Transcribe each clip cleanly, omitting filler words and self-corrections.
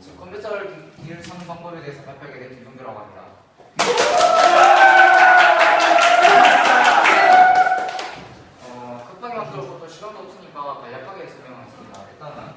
컴퓨터를 길을 찾는 방법에 대해서 발표하게 된 김종규라고 합니다. 급하게 만들었고 또 시간도 없으니까 간략하게 설명하겠습니다. 일단은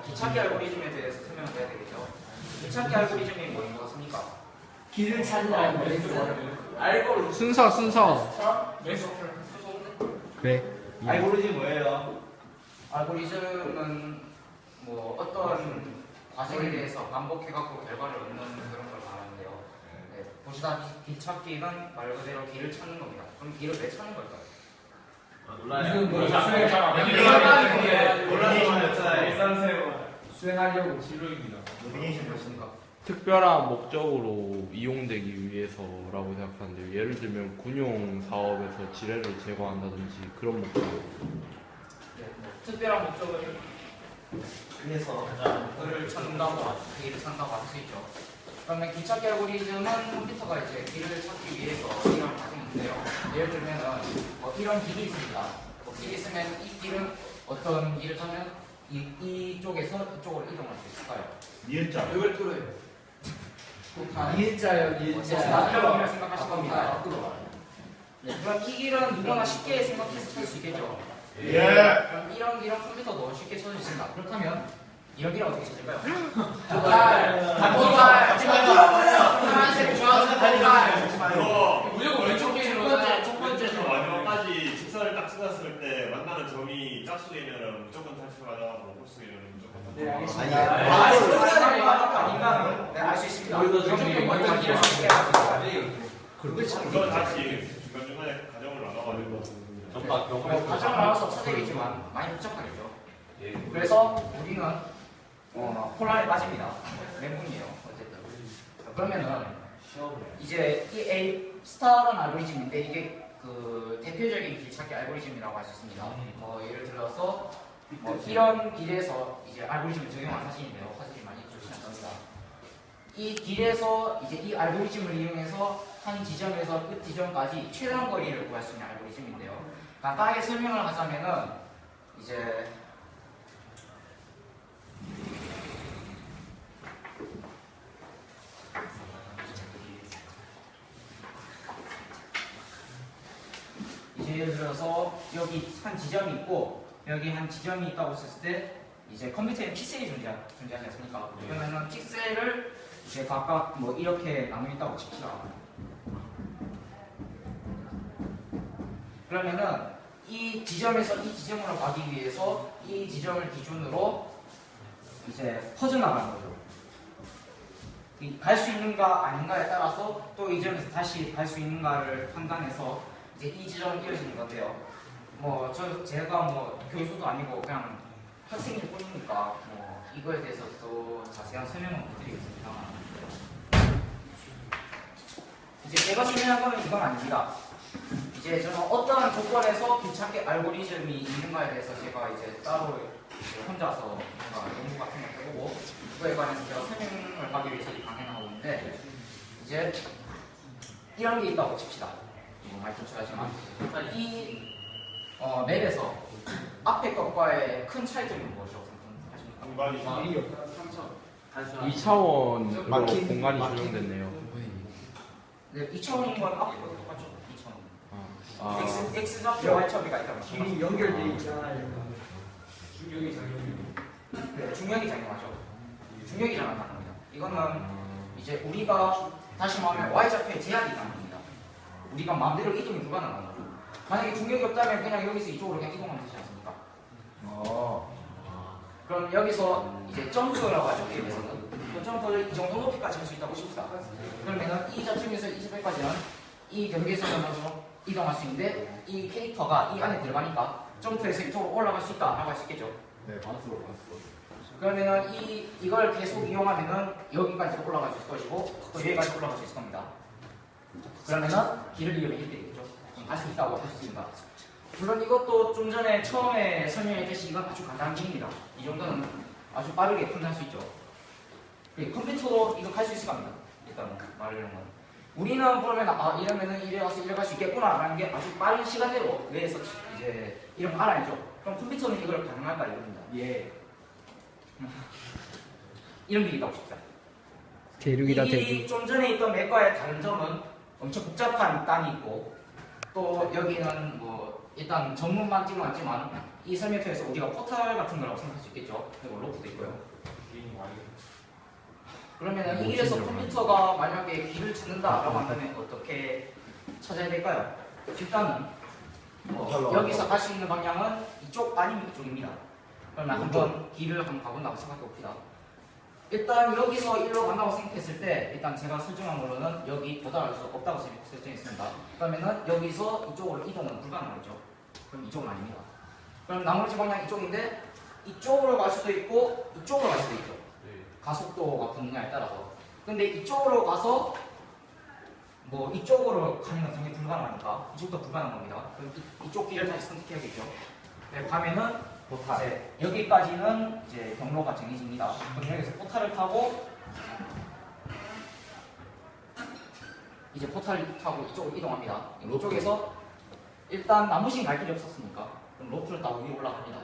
기찾기 알고리즘에 대해서 설명을 해야 되겠죠. 기찾기 알고리즘이 뭐인 것 같습니까? 길을 찾는 알고리즘. 순서. 그래. 알고리즘 뭐예요? 알고리즘은 뭐 어떤 과정에 대해서 반복해갖고 결과를 얻는 그런 걸 말하는데요. 네, 보시다시피 길찾기는 말 그대로 길을 찾는 겁니다. 그럼 길을 왜 찾는 걸까요? 수행하려고. 진로입니다. 노미네이션 몇입니까? 특별한 목적으로 이용되기 위해서라고 생각하는데 예를 들면 군용 사업에서 지뢰를 제거한다든지 그런 목적으로. 네, 뭐 특별한 목적을 위해서 길을 찾는다고 길을 찾는다고 할 수 있죠. 그러면 길찾기 알고리즘은 컴퓨터가 이제 길을 찾기 위해서 이런 과정이 있는데요. 예를 들면은 이런 길이 있습니다. 길이 있으면 이 길은 어떤 길을 타면 이쪽에서 이쪽으로 이동할 수 있을까요? 니은자. 이걸 뚫어요. 니은자요, 니은자. 이라고 생각하실 겁니다. 네, 그럼 이 길은 누구나 쉽게 생각해서 찾을 수 있겠죠. 예. 그럼 이런 길은 컴퓨터도 쉽게 찾을 수 있습니다. 그렇다면 이런 길은 어떻게 찾을까요? 파란색, 주황색, 색깔. 무조건 왼쪽 길은 첫 번째에서 마지막까지 직선을 딱 찍었을 때 만나는 점이 짝수이면은 무조건 다시 맞아가고 홀수이면은 무조건. 네, 아닌가? 네, 알 수 있습니다. 이런 길을 쉽게 할 수 있습니다. 그건 다시 중간중간에 가정을 나눠가지고. 과정을 알아서 찾아야겠지만 많이 복잡하겠죠. 그래서 우리는 혼란에 빠집니다. 멘붕이에요. 어쨌든. 그러면은 이제 이 A 스타라는 알고리즘인데 이게 그 대표적인 길찾기 알고리즘이라고 할 수 있습니다. 예를 들어서 이런 길에서 이제 알고리즘을 적용한 사진인데요. 사진이 많이 좋지 않습니다. 이 길에서 이제 이 알고리즘을 이용해서 한 지점에서 끝 지점까지 최단 거리를 구할 수 있는 알고리즘인데요. 간단하게 설명을 하자면은 이제 예를 들어서 여기 한 지점이 있고 여기 한 지점이 있다고 했을 때 이제 컴퓨터에 픽셀이 존재하지 않습니까? 그러면은 픽셀을 이제 각각 뭐 이렇게 나눠 있다고 칩시다. 그러면은 이 지점에서 이 지점으로 가기 위해서 이 지점을 기준으로 이제 퍼져나가는 거죠. 갈 수 있는가 아닌가에 따라서 또 이 점에서 다시 갈 수 있는가를 판단해서 이제 이 지점을 이어지는 건데요. 제가 교수도 아니고 그냥 학생일 뿐이니까 이거에 대해서 또 자세한 설명은 못 드리겠습니다. 이제 제가 설명한 거는 이건 아닙니다. 이제 저는 어떠한 조건에서 길찾기 알고리즘이 있는가에 대해서 제가 이제 따로 혼자서 뭔가 연구 같은 걸 해보고 그거에 관해서 제가 설명을 하기 위해서 이 강연을 하고 있는데 이제 이런 게 있다고 칩시다. 많이 도출하지만 이 맵에서 앞에 것과의 큰 차이점이 무엇이라고 생각하십니까? 공간이 2차원으로 공간이 조정됐네요. 네, 2차원인 건 앞에 것도 똑같죠. 2차원. X좌표, Y좌표가 있다고 길이 연결돼 있잖아요. 네, 중력이 작용하죠. 중력이 작용하는 겁니다. 이거는 이제 우리가 다시 말하면 Y좌표에 제약이 있다는 겁니다. 우리가 마음대로 이동이 불가능한 거죠. 만약에 중력이 없다면 그냥 여기서 이쪽으로 그냥 이동하면 되지 않습니까? 그럼 여기서 이제 점프라고 하죠. 게임에서는. 그 점프를 이 정도 높이까지 할 수 있다고 칩시다. 그러면은 이 저점에서 이 저점까지는 이 경계선으로 이동할 수 있는데 이 캐릭터가 이 안에 들어가니까 점프해서 이쪽으로 올라갈 수 있다라고 할 수 있겠죠. 네, 반수로. 그러면은 이걸 계속 이용하면은 여기까지 올라갈 수 있을 것이고 또 여기까지 올라갈 수 있을 겁니다. 그러면은 길을 이용해 이렇게 되겠죠. 알 수 있다고 할 수 있습니다. 물론 이것도 좀 전에 처음에 설명했듯이 이건 아주 간단한 길입니다. 이 정도는 아주 빠르게 판단할 수 있죠. 컴퓨터도 이거 갈 수 있을 겁니다. 일단 말하려는 건. 우리는 그러면 이러면은 이래 와서 이래 갈 수 있겠구나라는 게 아주 빠른 시간대로 뇌에서 이제 이런 거 알아야죠. 그럼 컴퓨터는 이걸 가능할까 이겁니다. 예. 이런 길이 있다고 칩시다. 대륙이다 이 길이 대륙. 좀 전에 있던 맥과의 다른 점은 엄청 복잡한 땅이 있고 또 여기는 뭐 일단 전문만 찍어놨지만 이 설명표에서 우리가 포탈 같은 거라고 생각할 수 있겠죠. 그리고 로프도 있고요. 그러면 이 길에서 컴퓨터가 만약에 길을 찾는다라고 한다면 어떻게 찾아야 될까요? 일단은 여기서 갈 수 있는 방향은 이쪽 아니면 이쪽입니다. 그러면 한번 길을 한번 가본다고 생각해 봅시다. 일단 여기서 일로 간다고 생각했을 때 일단 제가 설정한 걸로는 여기 도달할 수 없다고 설정했습니다. 그러면은 여기서 이쪽으로 이동은 불가능하죠. 그럼 이쪽은 아닙니다. 그럼 나머지 방향 이쪽인데 이쪽으로 갈 수도 있고 이쪽으로 갈 수도 있죠. 가속도가 붙느냐에 따라서. 근데 이쪽으로 가서 뭐 이쪽으로 가는 건 당연히 불가능하니까 이쪽도 불가능한 겁니다. 그럼 이쪽 길을 다시 선택해야겠죠. 네, 가면은 이제 여기까지는 이제 경로가 정해집니다. 그럼 여기서 포탈을 타고 이제 포탈을 타고 이쪽으로 이동합니다. 이쪽에서 일단 나머지는 갈 길이 없었으니까 그럼 로프를 타고 위로 올라갑니다.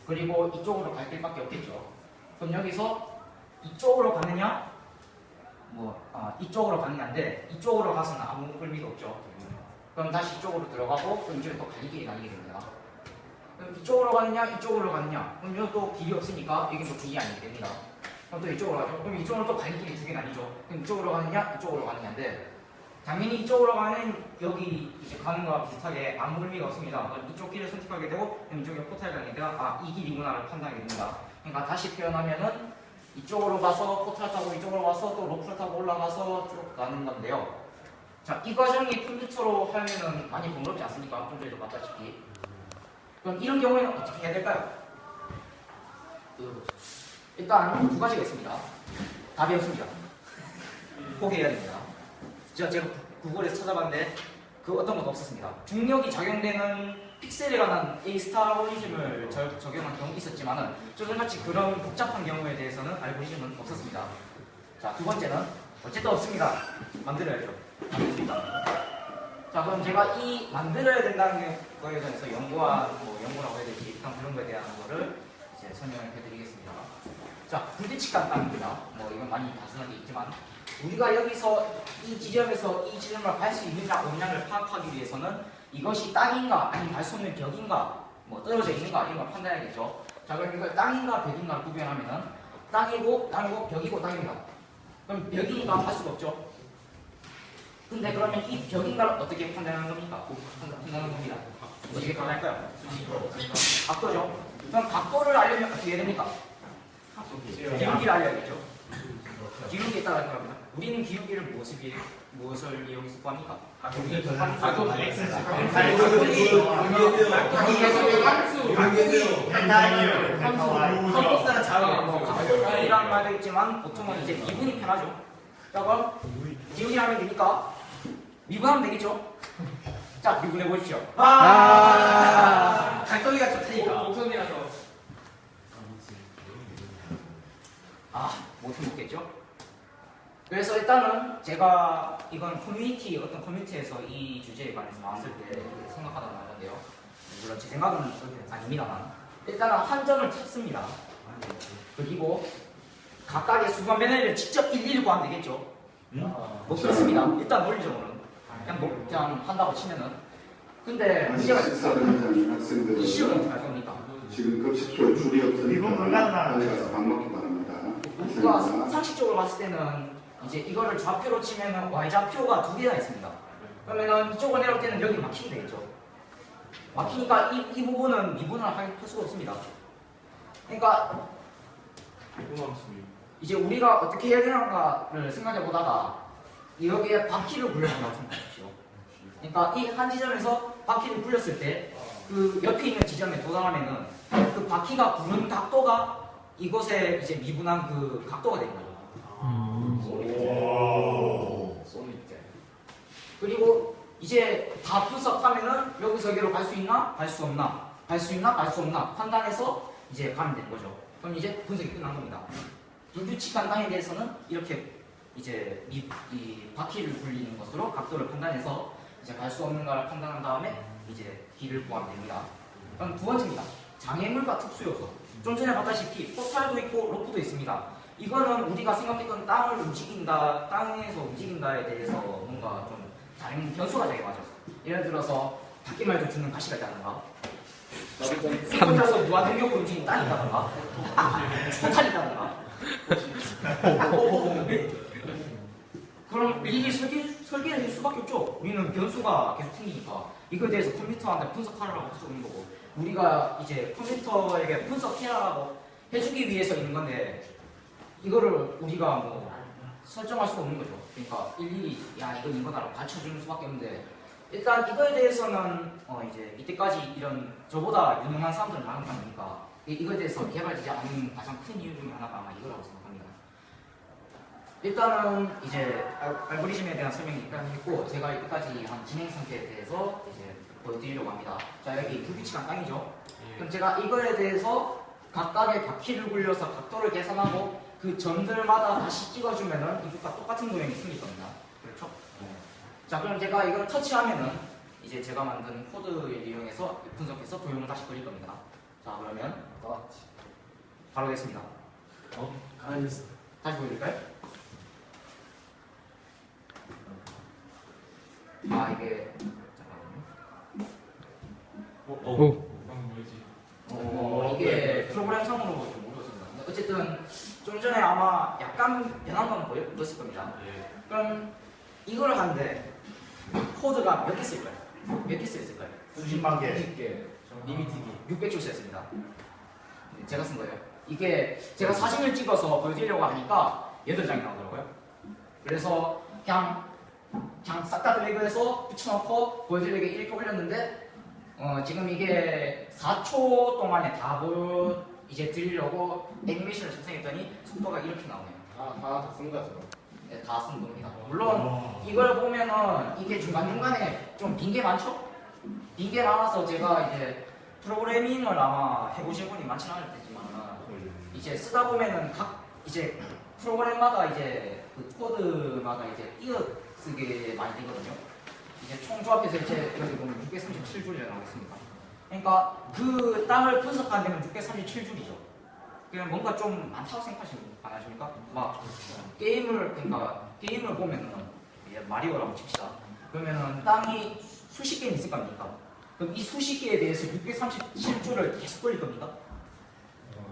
그리고 이쪽으로 갈 길밖에 없겠죠. 그럼 여기서 이쪽으로 가느냐 이쪽으로 가느냐인데 이쪽으로 가서는 아무 의미도 없죠. 그럼 다시 이쪽으로 들어가고 그럼 이쪽에 또 갈 길이 나뉘게 됩니다. 그럼 이쪽으로 가느냐 이쪽으로 가느냐 그럼 여기 또 길이 없으니까 여기 또 길이 아니게 됩니다. 그럼 또 이쪽으로 가죠. 그럼 이쪽으로 또 갈 길이 두 개 나뉘죠. 그럼 이쪽으로 가느냐 이쪽으로 가느냐인데 당연히 이쪽으로 가는 여기 이제 가는 거와 비슷하게 아무 의미가 없습니다. 그럼 이쪽 길을 선택하게 되고 그럼 이쪽에 포탈 가니까 이 길이구나를 판단하게 됩니다. 그러니까 다시 표현하면은 이쪽으로 가서 포탈 타고 이쪽으로 와서 또 로프를 타고 올라가서 쭉 가는 건데요. 자, 이 과정이 컴퓨터로 하면은 많이 번거롭지 않습니까? 좀 전에도 봤다시피. 그럼 이런 경우에는 어떻게 해야 될까요? 일단 두 가지가 있습니다. 답이 없습니다. 포기해야 됩니다. 제가 구글에서 찾아봤는데 그 어떤 것도 없었습니다. 중력이 작용되는 픽셀에 관한 A-스타알고리즘을 적용한 경우 있었지만은 저전같이 그런 복잡한 경우에 대해서는 알고리즘은 없었습니다. 자, 두 번째는 어쨌든 없습니다. 만들어야죠. 만들었습니다. 자, 그럼 제가 이 만들어야 된다는 거에 대해서 연구라고 해야 될지 일단 그런 거에 대한 거를 이제 설명을 해드리겠습니다. 자, 불규칙한 땅입니다. 이건 많이 단순하게 있지만 우리가 여기서 이 지점에서 이 지점을 갈 수 있느냐 없느냐를 파악하기 위해서는 이것이 땅인가 아니면 갈 수 없는 벽인가 떨어져 있는가 이런 걸 판단해야겠죠. 자, 그럼 이걸 땅인가 벽인가를 구별하면은 땅이고 벽이고 땅입니다. 그럼 벽이니까 갈 수가 없죠. 근데 그러면 이 벽인가를 어떻게 판단하는 겁니까? 판단하는 겁니다. 어떻게 판단할까요? 각도죠. 그럼 각도를 알려면 어떻게 해야 됩니까? 기울기를 알려야겠죠. 기울기에 따라 합니다. 우리는 기울기를 무엇을 이용해서 구합니까? 컴포스는 각도이란 말도 있지만 보통은 이제 미분이 편하죠. 자, 그럼 기울기하면 되니까 미분하면 되겠죠. 자, 미분해 보십시오. 갈동이가 좋다니까. 목소리라서. 못 해먹겠죠? 그래서 일단은 제가 이건 어떤 커뮤니티에서 이 주제에 관해서 나왔을 때 생각하다 나왔는데요. 물론 제 생각은 아닙니다만 일단은 한 점을 찾습니다. 그리고 각각의 수분 변화를 직접 일일이 구하면 되겠죠. 그렇습니다. 일단 논리적으로는 그냥 한다고 치면은 근데 문제가 있어요. 이 시험은 어떻게 할 겁니까? 지금 급식소에 줄이 없으니까 빨리 가서 밥 먹기 바랍니다. 우리가 상식적으로 봤을 때는 이제 이거를 좌표로 치면은 y좌표가 두 개나 있습니다. 그러면은 이쪽으로 내려올 때는 여기 막히면 되겠죠. 막히니까 이 부분은 미분을 할 수가 없습니다. 그러니까 이제 우리가 어떻게 해야 되는가를 생각해 보다가 여기에 바퀴를 굴려본다고 생각하십시오. 그러니까 이 한 지점에서 바퀴를 굴렸을 때 그 옆에 있는 지점에 도달하면은 그 바퀴가 구는 각도가 이곳에 이제 미분한 그 각도가 되는 거죠. 그리고 이제 다 분석하면은 여기서 여기로 갈 수 있나? 갈 수 없나? 갈 수 있나? 갈 수 없나? 판단해서 이제 가면 되는 거죠. 그럼 이제 분석이 끝난 겁니다. 불규칙한 땅에 대해서는 이렇게 이제 이 바퀴를 굴리는 것으로 각도를 판단해서 이제 갈 수 없는가를 판단한 다음에 이제 길을 구하면 됩니다. 그럼 두 번째입니다. 장애물과 특수요소. 좀 전에 봤다시피 포탈도 있고 로프도 있습니다. 이거는 우리가 생각했던 땅을 움직인다, 땅에서 움직인다에 대해서 뭔가 좀 다른 변수가 작용하죠. 예를 들어서 닫기말도 죽는 가시가 있다던가, 혼자서 무한동력으로 움직이는 땅이 있다던가, 포탈이 있다던가. 그럼 이게 설계를 할 수밖에 없죠. 우리는 변수가 계속 생기니까 이거에 대해서 컴퓨터한테 분석하라고 할 수 없는 거고, 우리가 이제 컴퓨터에게 분석해라라고 해주기 위해서 있는 건데 이거를 우리가 뭐 설정할 수가 없는 거죠. 그러니까 일일이 야 이건 이거다라고 가르쳐주는 수밖에 없는데, 일단 이거에 대해서는 이제 이때까지 이런 저보다 유능한 사람들 많은 거 아니니까 이거에 대해서 개발되지 않은 가장 큰 이유 중에 하나가 아마 이거라고 생각합니다. 일단은 이제 알고리즘에 대한 설명이 일단 했고, 제가 여기까지 한 진행 상태에 대해서 이제 보여드리려고 합니다. 자, 여기 불규칙한 땅이죠. 그럼 제가 이거에 대해서 각각의 바퀴를 굴려서 각도를 계산하고 그 점들마다 다시 찍어주면은 이것과 똑같은 도형이 생길 겁니다. 그렇죠? 자, 그럼 제가 이걸 터치하면은 이제 제가 만든 코드를 이용해서 분석해서 도형을 다시 그릴 겁니다. 자, 그러면 바로 됐습니다. 알겠어. 다시 보여드릴까요? 아, 이게 잠깐만요. 이게 프로그램상으로 좀 어려웠습니다. 어쨌든 좀 전에 아마 약간 변한 건 보였을 겁니다. 그럼 이걸 하는데 코드가 몇 개 쓸까요? 몇 개 쓰였을까요? 수십만 개. 리미티기 600줄 쓰였습니다. 제가 쓴 거예요. 이게 제가 사진을 찍어서 보여드리려고 하니까 8장이 나오더라고요. 그래서 그냥 싹 다 드래그해서 붙여놓고 보여드리려고 이렇게 올렸는데 지금 이게 4초 동안에 다 이제 드리려고 애니메이션을 생성했더니 속도가 이렇게 나오네요. 다 쓴 거죠. 네, 다 쓴 겁니다. 물론 이걸 보면은 이게 중간중간에 좀 빈 게 많죠? 빈 게 많아서 제가 이제 프로그래밍을 아마 해보신 분이 많지는 않을 테지만 이제 쓰다 보면은 각 이제 프로그램마다 이제 그 코드마다 이제 띄어쓰게 많이 되거든요. 이제 총 조합해서 이제 여기 보면 637줄이라고 나와 있습니다. 그러니까 그 땅을 분석하는 데는 637줄이죠. 그냥 뭔가 좀 많다고 생각하시는 분 안 하십니까? 막 게임을 보면은 이제 마리오라고 칩시다. 그러면은 땅이 수십 개는 있을 겁니까? 그럼 이 수십 개에 대해서 637줄을 계속 돌릴 겁니까?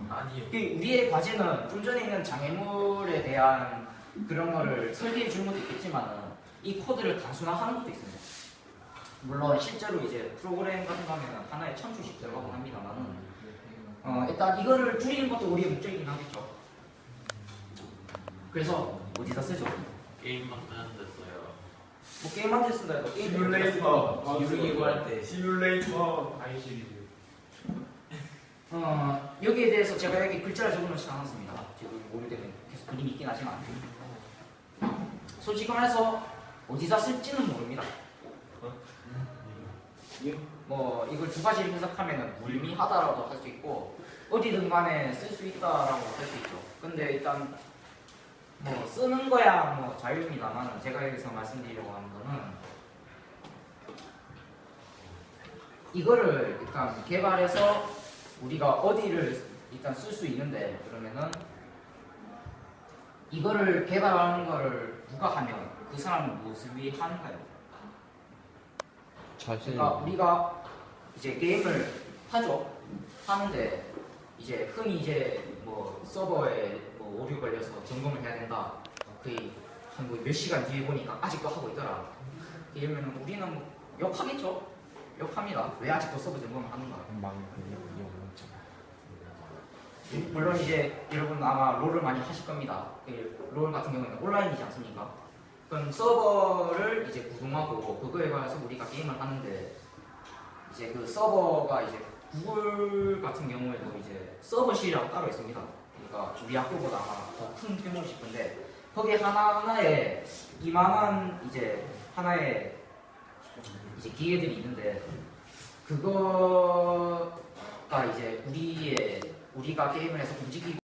아니요. 우리의 과제는 좀 전에 있는 장애물에 대한 그런 거를 설계해 주는 것도 있겠지만 이 코드를 단순화하는 것도 있습니다. 물론 실제로 이제 프로그램 같은 거 하면 하나에 1000줄씩 들어가곤 합니다만 일단 이거를 줄이는 것도 우리의 목적이긴 하겠죠. 그래서 어디다 쓰죠? 게임 만드는 데 써요. 뭐 게임 만들 때 쓴다 해도 게임 시뮬레이터 유리기구 할 때 시뮬레이터 아이 시리즈. 여기에 대해서 제가 여기 글자를 적어놓지 않았습니다. 지금 모를 때는 계속 그림이 있긴 하지만 솔직히 말해서 어디다 쓸지는 모릅니다. 뭐 이걸 두 가지를 해석하면 무의미하다라고 할 수 있고 어디든 간에 쓸 수 있다라고 할 수 있죠. 근데 일단 뭐 쓰는 거야 뭐 자유입니다만 제가 여기서 말씀드리려고 하는 거는 이거를 일단 개발해서 우리가 어디를 일단 쓸 수 있는데, 그러면은 이거를 개발하는 거를 누가 하면 그 사람은 무엇을 위해 하는가요? 그러니까 우리가 이제 게임을 하죠. 하는데 이제 흔히 이제 뭐 서버에 뭐 오류 걸려서 점검을 해야 된다. 거의 한 몇 시간 뒤에 보니까 아직도 하고 있더라. 이러면 우리는 뭐 욕하겠죠. 욕합니다. 왜 아직도 서버 점검을 하는가? 물론 이제 여러분 아마 롤을 많이 하실 겁니다. 롤 같은 경우에는 온라인이지 않습니까? 그럼 서버를 이제 구동하고 그거에 관해서 우리가 게임을 하는데 이제 그 서버가 이제 구글 같은 경우에도 이제 서버실이라고 따로 있습니다. 그러니까 우리 학교보다 아마 더 큰 규모이실 건데 거기에 하나하나에 이만한 이제 하나의 이제 기계들이 있는데 그거가 이제 우리가 게임을 해서 움직이고